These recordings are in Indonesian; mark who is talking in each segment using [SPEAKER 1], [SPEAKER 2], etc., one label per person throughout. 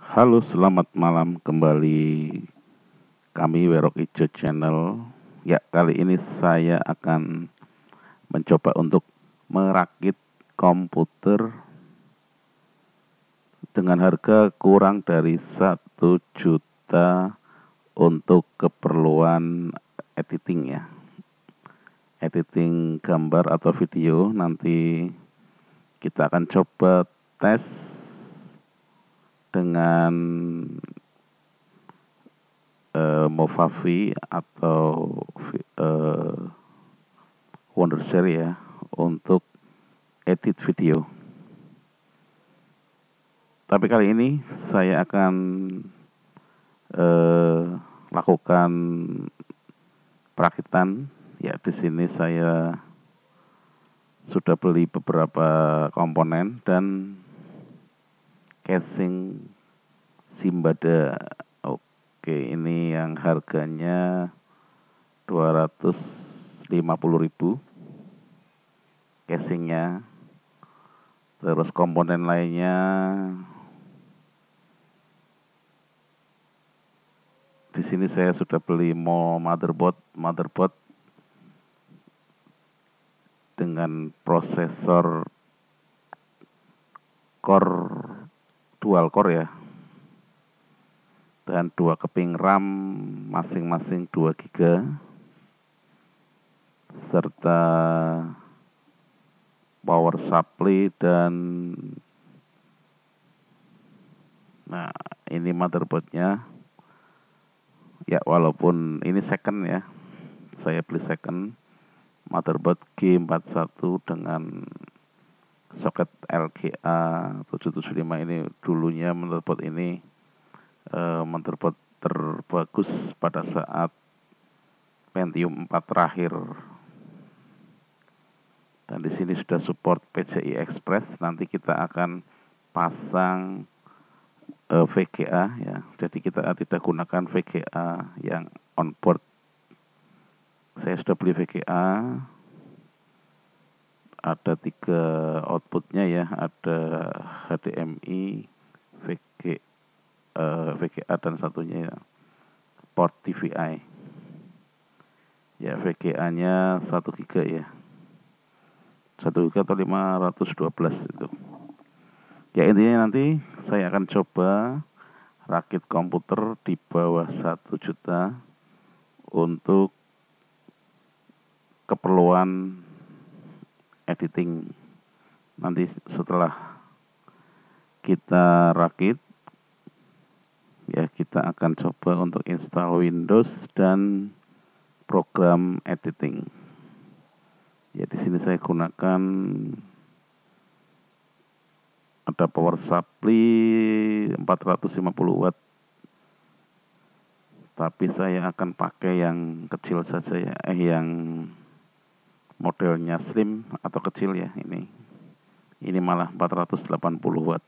[SPEAKER 1] Halo, selamat malam kembali kami Werog Ijo channel. Ya, kali ini saya akan mencoba untuk merakit komputer dengan harga kurang dari 1 juta untuk keperluan editing ya. Editing gambar atau video, nanti kita akan coba tes dengan Movavi atau Wondershare ya untuk edit video. Tapi kali ini saya akan lakukan perakitan. Ya, di sini saya sudah beli beberapa komponen dan casing Simbada. Oke, ini yang harganya 250.000 casingnya. Terus komponen lainnya di sini saya sudah beli motherboard dengan prosesor dual core ya, dan 2 keping RAM masing-masing 2 GB, serta power supply. Dan nah, ini motherboardnya ya, walaupun ini seken ya, saya beli seken motherboard G41 dengan soket LGA 775. Ini dulunya motherboard ini motherboard terbagus pada saat Pentium 4 terakhir. Dan di sini sudah support PCI Express. Nanti kita akan pasang VGA ya. Jadi kita tidak gunakan VGA yang on board. Saya sudah beli VGA. Ada 3 outputnya ya. Ada HDMI, VGA dan satunya ya, port DVI. Ya, VGA-nya 1 GB ya. 1 GB atau 512 itu. Ya, intinya nanti saya akan coba rakit komputer di bawah 1 juta untuk keperluan editing. Nanti setelah kita rakit ya, kita akan coba untuk install Windows dan program editing. Ya, di sini saya gunakan ada power supply 450 watt. Tapi saya akan pakai yang kecil saja ya, yang modelnya slim atau kecil ya. Ini malah 480 watt.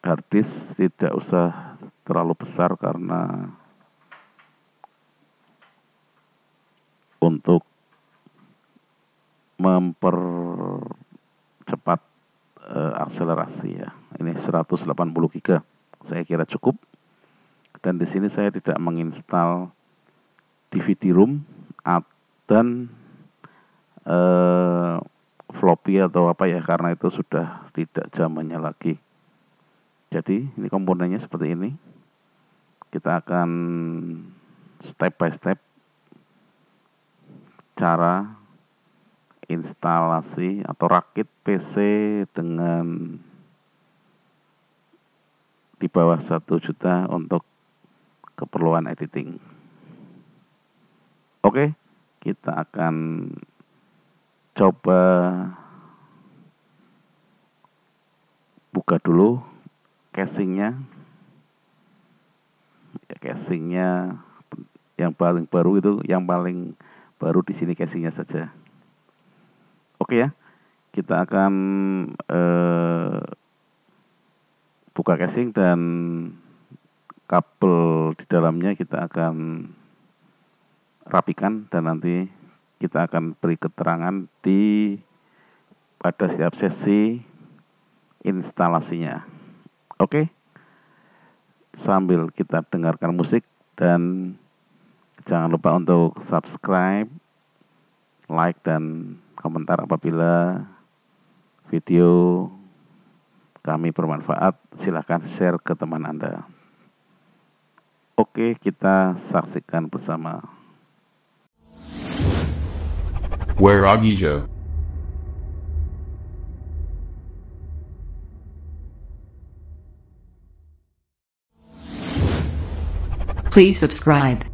[SPEAKER 1] Harddisk tidak usah terlalu besar karena untuk mempercepat akselerasi ya. Ini 180 GB saya kira cukup. Dan di sini saya tidak menginstal DVD ROM dan floppy atau apa ya, karena itu sudah tidak zamannya lagi. Jadi ini komponennya seperti ini. Kita akan step by step cara instalasi atau rakit PC dengan di bawah 1 juta untuk keperluan editing. Oke, kita akan coba buka dulu casingnya. Ya, casingnya yang paling baru itu, yang paling baru di sini casingnya saja. Oke ya, kita akan buka casing dan kabel di dalamnya kita akan rapikan, dan nanti kita akan beri keterangan di pada setiap sesi instalasinya. Oke, sambil kita dengarkan musik, dan jangan lupa untuk subscribe, like, dan komentar apabila video kami bermanfaat. Silahkan share ke teman Anda. Oke, kita saksikan bersama.
[SPEAKER 2] Werog Ijo.
[SPEAKER 3] Please subscribe.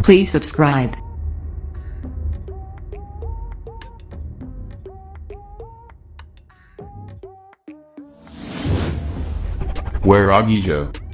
[SPEAKER 3] Please subscribe.
[SPEAKER 2] Werog Ijo.